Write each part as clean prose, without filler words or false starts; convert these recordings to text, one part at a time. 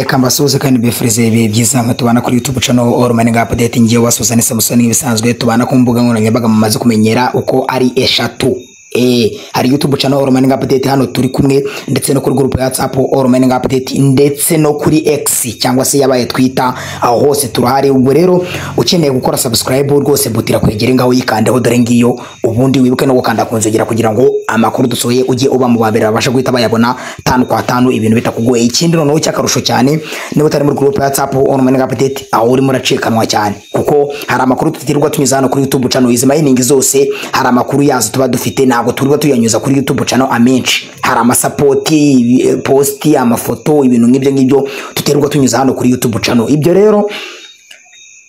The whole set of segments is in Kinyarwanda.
Reka mbasuhuze kandi bifurize ibihe byiza mwe tubana kuri YouTube channel All Mining Update. Ngiye wasuzane Samsung ibisanzwe tubana ku mbuga nkoranyambaga mumaze kumenyera uko ari eshatu. Hari YouTube channel All Mining Update hano turi kumwe, ndetse no kuri group ya WhatsApp All Mining Update, ndetse no kuri X cyangwa se yabaye Twitter, aho hose turahari. Ubwo rero ukeneye gukora subscribe rwose butira kwegera ngaho yikandeho dore ngiyo, ubundi wibuke no gukanda kunzogera kugira ngo amakuru dusohoye ujye uba mu babera babasha guhita bayabona 5 kwa 5 ibintu bitakugoye. Ikindi no cyakarusho cyane niba utari muri group ya WhatsApp All Mining Update, aho uri muracikanwa cyane kuko hari amakuru tutirwa tunyuza hano kuri YouTube channel. Izi mining zose hari amakuru yazo tuba dufite, ntago turwa tuyanyuza kuri YouTube channel amenshi. Hari amasapoti, posti, amafoto, ibintu ngibyo tuterwa tunyuza hano kuri YouTube channel. Ibyo rero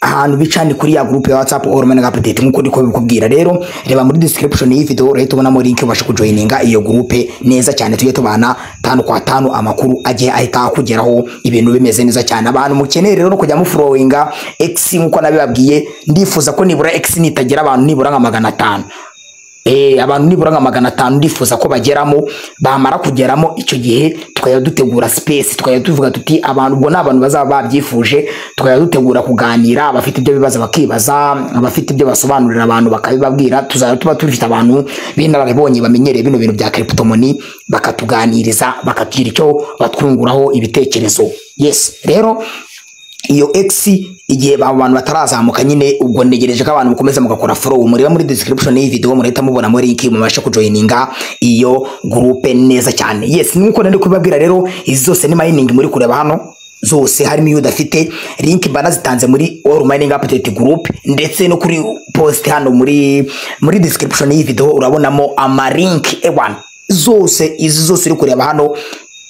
ahantu bicandi kuri ya group ya WhatsApp All Mining Update nkuko ndiko bikubwira. Rero reba muri description y'iyi video urahita ubonamo link ubasha kujoininga iyo group neza cyane, tujye tubana 5 kwa 5 amakuru agiye ahita kugeraho ibintu bimeze neza cyane. Abantu mukeneye rero no kujya mu followinga X nkuko nabibabwiye, ndifuza ko nibura X nitagera abantu nibura nka 500. Abantu nibura nka 500 ndifuza ko bageramo. Bamara kugeramo icyo gihe tukaya dutegura space, tukaya tuvuga tuti abantu ubwo n'abantu bazaba babyifuje, tukaya dutegura kuganira, abafite ibyo bibaza bakibaza, abafite ibyo basobanurira abantu bakabibabwira. Tuzaba tuba tufite abantu binarabonye bamenyereye bino bintu bya crypto money, bakatuganiriza bakagira icyo batwunguraho ibitekerezo. Yes, rero iyo X igihe abantu batarazamuka nyine, ubwo negereje ko abantu mukomeza mugakora follow. Muri description y'iyi video murahita mubona muri link mubasha kujoininga iyo group neza cyane. Yes, nuko ndi kubabwira rero izi zose ni mining muri kureba hano zose, harimo iyo udafite link banazitanze muri All Mining Update group, ndetse no kuri post hano muri description y'iyi video urabonamo ama link zose. Izi zose uri kureba hano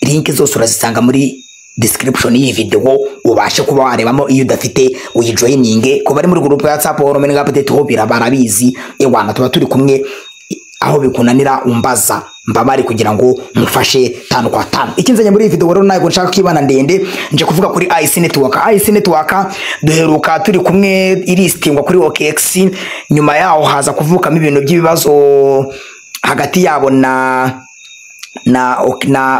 link zose urazisanga muri description y'iyi video, ubashe kuba warebamo iyo udafite uyijoininge. Ko bari muri group ya WhatsApp All Mining Update ho barabizi tuba turi kumwe, aho bikunanira umbaza mbabari kugira ngo mufashe 5 kwa 5. Ikinzanye muri iyi video rero nayo nshaka kwibana ndende nje kuvuga kuri IC Network. IC Network duheruka turi kumwe iristingwa kuri OKX, nyuma yaho haza kuvukamo ibintu by'ibibazo hagati yabo na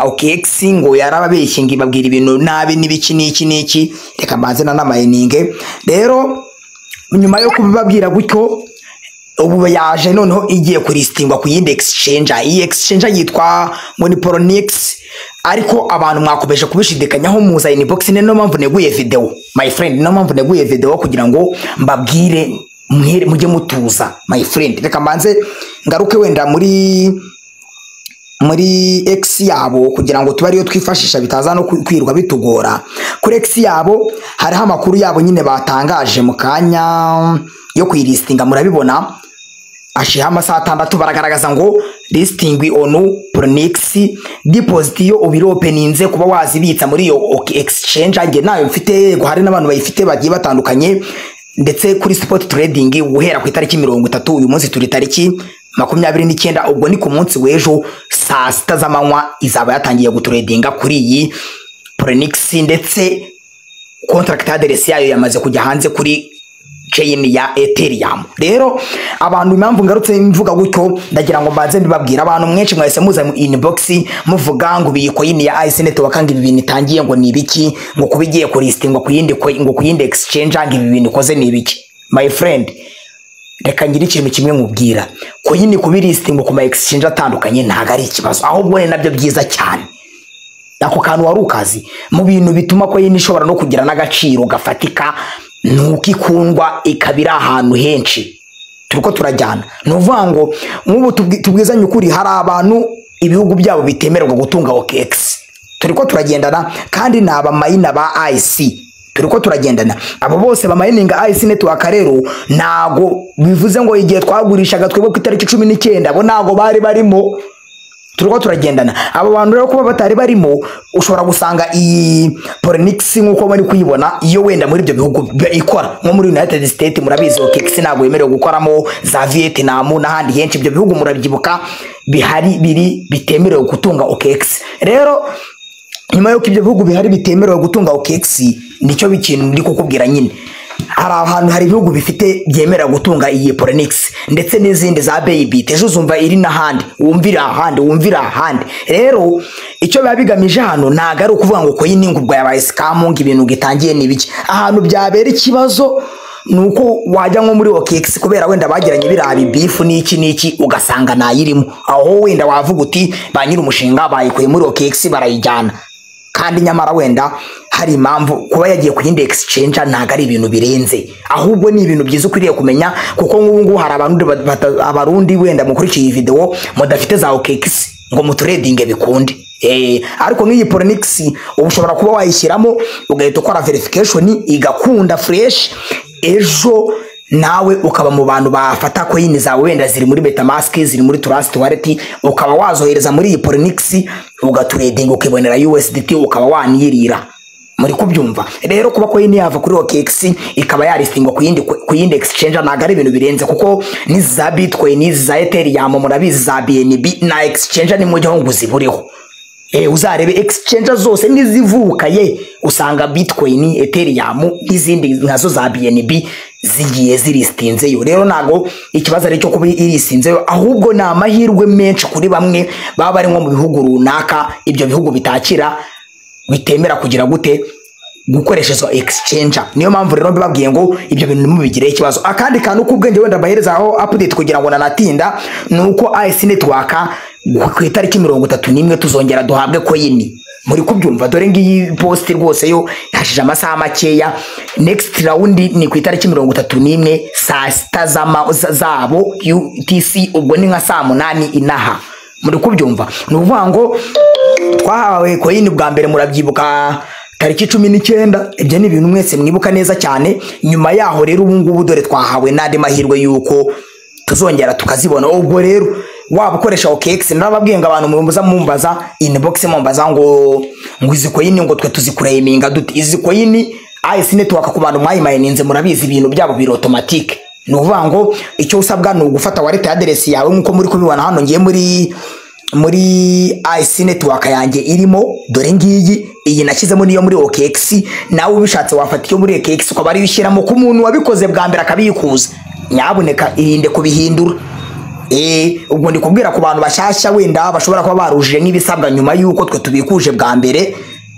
OKX, ngo yarababeshye ngibabwira ibintu nabi n'ibiki n'iki. Reka mbanze na mining rero, nyuma yo kubabwira gutyo ubu yaje noneho igiye kuristingwa ku yindi exchange. Iyi exchange yitwa Poloniex, ariko abantu mwakomeje kubishidikanyaho muza inbox. Nino mpamvu neguye video my friend, nino mpamvu neguye video kugira ngo mbabwire mujye mutuza my friend. Reka mbanze ngaruke wenda muri X yabo kugira ngo tubariyo twifashisha bitaza no kwirwa bitugora. Kuri X yabo hariho amakuru yabo nyine batangaje mu kanya yo kwilistinga, murabibona ashiha amasaha 6 baragaragaza ngo listing on Poloniex deposit yo ubiropeninze kuba wazibitsa muri yo exchange. Nge nayo mfite hari n'abantu bayifite bagiye batandukanye, ndetse kuri spot trading guhera ku itariki 30. Uyu munsi turi tariki 29, ubwo ni ku munsi w'ejo saa 6 z'amanywa izaba yatangiye gutradinga kuri iyi Poloniex, ndetse contract address yayo yamaze kujya hanze kuri chain ya Ethereum. Rero abantu impamvu ngarutse mvuga gutyo, ndagira ngo mbanze mbibabwira. Abantu mwenshi mwese muza mu inbox muvuga ngo biyikoyin ya IC Network ngo ibi bintu itangiye ngo ni ibiki, ngo kubigiye kulistingwa ku yindi ngo ku yindi exchange ngo ibi bintu koze ni ibiki. My friend, reka ngira ikintu kimwe mubwira, ko yini kubilistinga ku ma exchange atandukanye ntago ari ikibazo, ahubwo ni nabyo byiza cyane. Ako kantu wari ukazi mu bintu bituma ko yini ishobora no kugira n'agaciro gafatika, nuko ikundwa ikabira ahantu henshi. Turiko turajyana nuvuga ngo nk'ubu tubwizanye ukuri, hari abantu ibihugu byabo bitemererwa gutunga OKX. Turiko turagendana kandi naba mayina ba IC, turiko turagendana abo bose bamayininga IC Network. Rero nago bivuze ngo igihe twagurishaga twebwe ku itariki 19 abo nago bari barimo. Turiko turagendana abo bantu rero kuba batari barimo, ushobora gusanga iyi Poloniex nkuko bari kuyibona iyo wenda muri ibyo bihugu ikora nko muri United States. Murabizi OKX ntago yemerewe gukoramo, za Vietnam n'ahandi henshi ibyo bihugu murabyibuka bihari bitemerewe gutunga OKX. Rero nyuma yo ibyo bihugu bihari bitemerewe gutunga OKX, nicyo bikintu ndi kukubwira nyine hari ahantu hari ibihugu bifite byemera gutunga iyi Pronix ndetse n'izindi za Baybit ejo uzumva iri n'ahandi wumvira ahandi rero icyo biba bigamije hano ntago ari ukuvuga ngo coin ngubwo yabaye scam ibintu gitangiye n'ibiki ahantu byabera ikibazo nuko wajya nko muri OKX kubera wenda bagiranye birabi beef n'iki ugasanga nayirimo aho wenda wavuga uti ba nyiri umushinga bayikuye muri OKX barayijyana kandi nyamara wenda hari impamvu kuba yagiye ku yindi exchange ntago ari ibintu birenze ahubwo ni ibintu byiza ukwiriye kumenya kuko nk'ubu hari abarundi wenda mukurikiye iyi video mudafite za OKX ngo mutrading bikunde ariko nk'iyi Pronix ubushobora kuba wayishyiramo ugahita ukora verification igakunda fresh ejo nawe ukaba mu bantu bafata coin zawe wenda ziri muri MetaMask ziri muri Trust Wallet ukaba wazohereza muri iyi Pronix ugatrading ukibonera USDT ukaba wanirira muri kubyumva rero kuba coin yava kuri OKX ikaba yaristingwa ku yindi exchange ntago ari ibintu birenze kuko ni za Bitcoin ni za Ethereum murabizi za BNB na exchange ni mujya ngo ziburiho uzarebe exchange zose nizivuka usanga Bitcoin Ethereum n'izindi nkazo za BNB zigiye ziristinze yo rero nago ikibazo ari cyo kuba iristinze ahubwo na amahirwe menshi kuri bamwe baba bari nko mu bihugu runaka ibyo bihugu bitakira bitemera kugira gute gukoresha zo exchange niyo mpamvu rero mbabwiye ngo ibyo bintu nimubigire ikibazo akandi kantu kubwenge wenda bahereza aho update kugira ngo nanatinda nuko IC network ku itariki 31 tuzongera duhabwe coin muri kubyumva dore ngiyi post rwose yo yashije amasaha makeya next round ni ku itariki 31 saa 6 zabo UTC ubwo ni nka saa 8 inaha muri kubyumva nuvuga ngo twahawe coin bwa mbere murabyibuka tariki 19 ibyo ni ibintu mwese mwibuka neza cyane nyuma yaho rero ubu ngubu dore twahawe nandi mahirwe yuko tuzongera tukazibona ubwo rero waba ukoresha OKX nababwiye abantu mumbaza inbox mumbaza ngo izi coin ngo twe tuzikureminga duti izi coin IC network ku bantu mwayimayininze murabizi ibintu byabo biri automatique nuvuga ngo icyo usabwa ni ugufata wallet address yawe nkuko muri kubibona hano ngiye muri IC network yanjye irimo dore ngiyi iyi nashyizemo niyo muri OKX nawe ubishatse wafata iyo muri OKX ukaba ari ushyiramo ku muntu wabikoze bwa mbere akabikuza nyabuneka irinde kubihindura ubwo ndi kubwira ku bantu bashyashya wenda bashobora kuba barujije nk'ibisabwa nyuma yuko twe tubikuje bwa mbere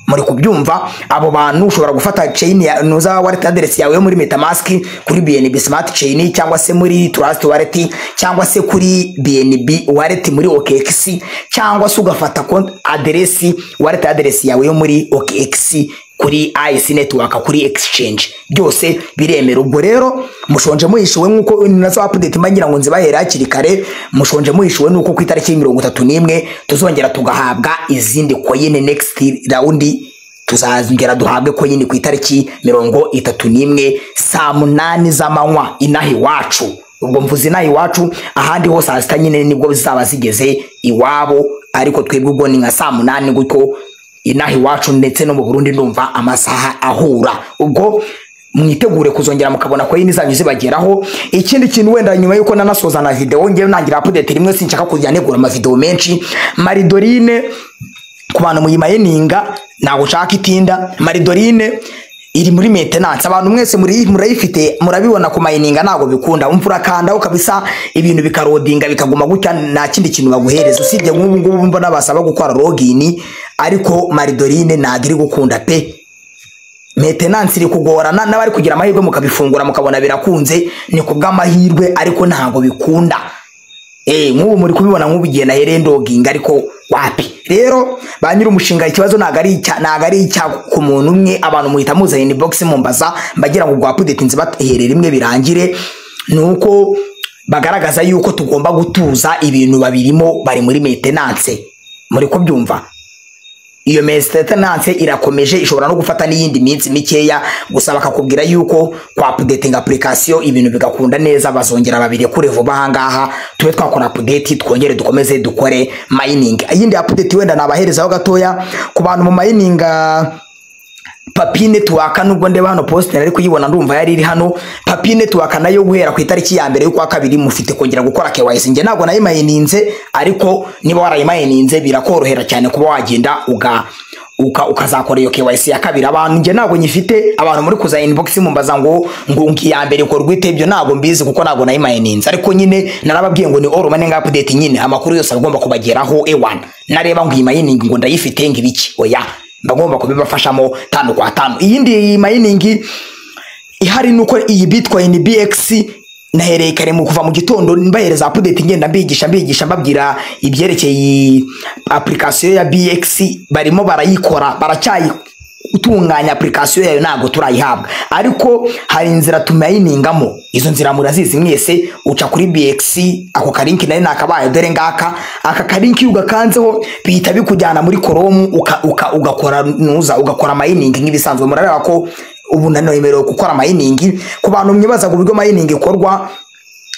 muri kubyumva abo bantu ushobora gufata chain ya nuza wallet address yawe muri MetaMask kuri BNB Smart Chain cyangwa se muri Trust Wallet cyangwa se kuri BNB Wallet muri OKX cyangwa se ugafata wallet address yawe yo muri OKX kuri IC network kuri exchange byose biremera ubwo rero mushonje muhishiwe nkuko nazo update mbagira ngo nzibahera hakiri kare mushonje muhishiwe nuko ku itariki 31 tuzongera tugahabwa izindi coin next round tuzazongera duhabwe coin ku itariki 31 saa 8 z'amanywa inahi wacu ubwo mvuze inahi wacu ahandi hose saa nyine nibwo bizaba zigeze iwabo ariko twebwe ubwo ni nka saa 8 guko inahi wacu ndetse no mu Burundi ndumva amasaha ahura ubwo mwitegure kuzongera mukabona coin zanyu zibageraho ikindi kintu wenda nyuma yuko nanasoza na video ngiye nangira update rimwe sinshaka kujya negura ama video menshi Maridorine ku bantu muyimayininga nago ushaka itinda Maridorine iri muri maintenance abantu mwese murayifite murabibona ku mininga nago bikunda umvura kanda ukabisa ibintu bikarodinga bikaguma gutya nta kindi kintu baguhereza usibye nk'ubu ngubu mbona basaba gukora login ariko Maridorine nagiri gukunda pe maintenance iri kugorana n'abari kugira amahirwe mukabifungura mukabona birakunze ni kubw'amahirwe ariko ntago bikunda nk'ubu muri kubibona nk'ubigiye na herendoging ariko wapi rero banyira umushinga ikibazo nagari icya ku muntu umwe abantu muhita muza inbox mumbaza mbagira ngo update nzi baherera imwe birangire nuko bagaragaza yuko tugomba gutuza ibintu babirimo bari muri maintenance muri kubyumva iyo maintenance irakomeje ishobora no gufata n'iyindi minsi mikeya gusa bakakubwira yuko kwa updating application ibintu bigakunda neza bazongera babiri kure vuba hangaha tube twakora update twongere dukomeze dukore mining iyindi update wenda nabaherezaho gatoya ku bantu mu mining Papi network nubwo ndeba hano post nari kuyibona ndumva yari iri hano Papi network nayo guhera ku itariki ya mbere y'ukwa kabiri mufite kongera gukora KYC nge ntabwo nayimayininze ariko niba warayimayininze birakorohera cyane kuba wagenda ukazakora iyo KYC ya kabiri. Abantu nge ntago nyifite, abantu muri kuza inbox mumbaza ngo ya mbere ko rwite ibyo ntago mbizi kuko ntago nayimayininze, ariko nyine narababwiye ngo ni all mining update, nyine amakuru yose agomba kubageraho ewana. Nareba ngo iyi mining ngo ndayifite ngibiki, oya bagomba kubibafashamo 5 kwa 5. Iyindi mining ihari nuko iyi Bitcoin BX nahereye kare mu kuva mu gitondo mbahereza update ngenda mbigisha mbabwira ibyerekeye application ya BX, barimo barayikora, baracyayi utunganya application yayo ntago turayihabwa, ariko hari inzira tumayiningamo. Izo nzira murazizi mwese, uca kuri BX, ako kalinki nari nakabaye dore ngaka, aka kalinki ugakanzeho bihita bikujyana muri Chrome ugakora mining nk'ibisanzwe. Murareba ko ubu nanemerewe gukora mining. Ku bantu mwibaza ngo uburyo mining ikorwa,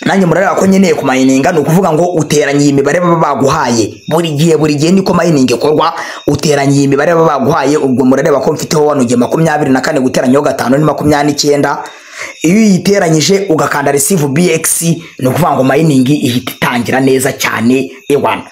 nanjye murareba ko nyeneye ku mininga, no kuvuga ngo uteranye imibare baba baguhaye buri gihe niko mining ikorwa, uteranye imibare baba baguhaye. Ubwo murareba ko mfiteho wanugiye 24 guteranyaho 5 ni 29. Iyo yiteranyije ugakanda receive BX, no kuvuga ngo mining ihita itangira neza cyane ewana.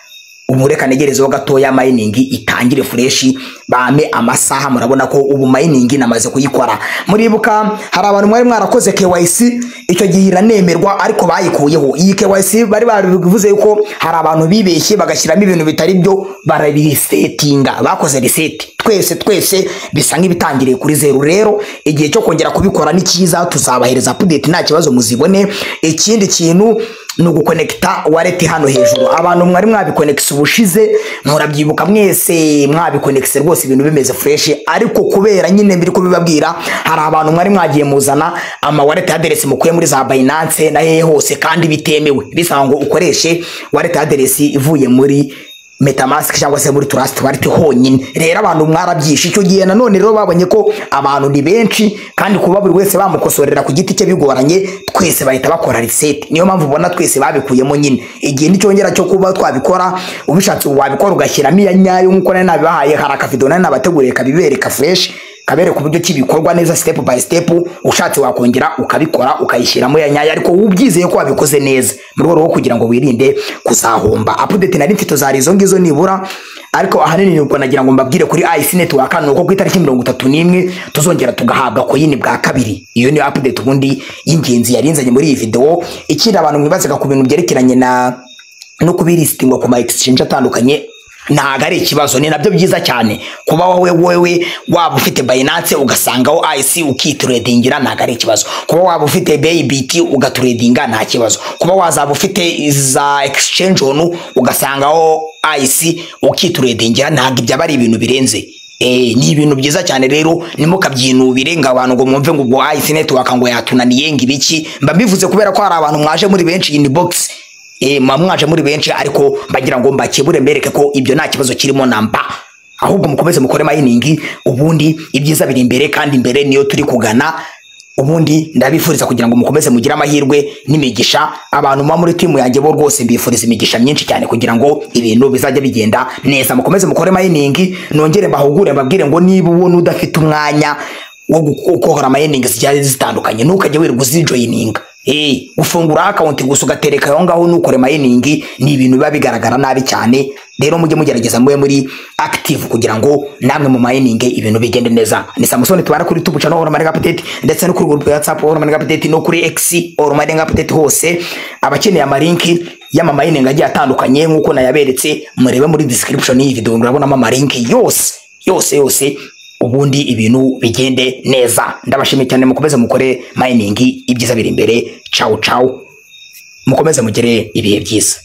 Ubu reka negerezeho gatoya mining itangire fresh, bame amasaha. Murabona ko ubu mining namaze kuyikora. Muribuka hari abantu mwari mwarakoze KYC icyo gihe iranemerwa, ariko bayikuyeho. Iyi KYC bari babivuze yuko hari abantu bibeshye bagashyiramo ibintu bitari byo, barabiresetinga, bakoze reset. Twese bisa nk'ibitangiriye kuri 0. Rero igihe cyo kongera kubikora ni cyiza, tuzabahereza update nta kibazo muzibone. Ikindi kintu no guconnecta wallet hano hejuru. Abantu mwari mwabiconnects ubushize murabyibuka mwese, mwabiconnects rwose ibintu bimeze fresh, ariko kubera nyine mbiri kubibabwira, hari abantu mwari mwagiye muzana ama wallet address mukuye muri za Binance na hehe hose kandi bitemewe, bisanga ngo ukoreshe wallet address ivuye muri MetaMask cyangwa se muri Trust Wallet honyine. Rero abantu mwarabyishe icyo gihe. Nanone rero babonye ko abantu ni benshi kandi kuba buri wese bamukosorera ku giti cye bigoranye, twese bahita bakora reset. Niyo mpamvu ubona twese babikuyemo nyine. Igihe nicyongera cyo kuba twabikora, ubishatse wabikora ugashyiramo iya nyayo nkuko nari nabibahaye. Hari akavideo nari nabateguriye kabibereka fresh, kabereka uburyo kibikorwa neza step by step. Ushatse wakongera ukabikora ukayishyiramo ya nyayo, ariko ubyizeye ko wabikoze neza mu rwego rwo kugira ngo wirinde kuzahomba. Update nari mfite zari izo ngizo nibura, ariko ahanini nuko nagira ngo mbabwire kuri IC Network nuko ku itariki 31 tuzongera tugahabwa coin bwa kabiri. Iyo ni update ubundi y'ingenzi yarinzanye muri iyi video. Ikindi abantu mwibazaga ku bintu byerekeranye no kubilistingwa ku ma exchange atandukanye, ntago ari ikibazo, ni nabyo byiza cyane. Kuba wowe waba ufite Binance ugasangaho IC ukitradingira ntago ari ikibazo. Kuba waba ufite Bybit ugatradinga nta kibazo. Kuba wazaba ufite za exchange onu ugasangaho IC ukitradingira ntago ibyo bari ibintu birenze. Ni ibintu byiza cyane. Rero nimukabyinubire ngo abantu ngo mwumve ngo IC Network ngo yatunaniye ngibiki. Mba bivuze kubera ko hari abantu mwaje muri benshi inbox, mwaje muri benshi, ariko mbagira ngo mbakebure mbereke ko ibyo nta kibazo kirimo namba. Ahubwo mukomeze mukore mining, ubundi ibyiza biri imbere, kandi imbere niyo turi kugana. Ubundi ndabifuriza kugira ngo mukomeze mugire amahirwe n'imigisha. Abantu muri timu yanjye bo rwose mbifuriza imigisha myinshi cyane kugira ngo ibintu bizajya bigenda neza. Mukomeze mukore mining, nongere mbahugure mbabwire ngo niba ubona udafite umwanya wo gukora mining zijya zitandukanye, ntukajye wirirwa uzijoyininga. Gufungura account gusa ugatereka aho ngaho nukore mining ni ibintu biba bigaragara nabi cyane. Rero mujye mugerageza mube muri active kugira ngo namwe mu mining ibintu bigende neza. Ni Samson tubara kuri YouTube channel All Mining Update, ndetse no kuri group ya WhatsApp All Mining Update, no kuri X All Mining Update. Hose abakeneye amalinki y'ama mining agiye atandukanye nkuko nayaberetse, murebe muri description y'iyi video urabona ama link yose. Ubundi ibintu bigende neza. Ndabashimiye cyane, mukomeze mukore mining, ibyiza biri imbere. Ciao mukomeze mugire ibihe byiza.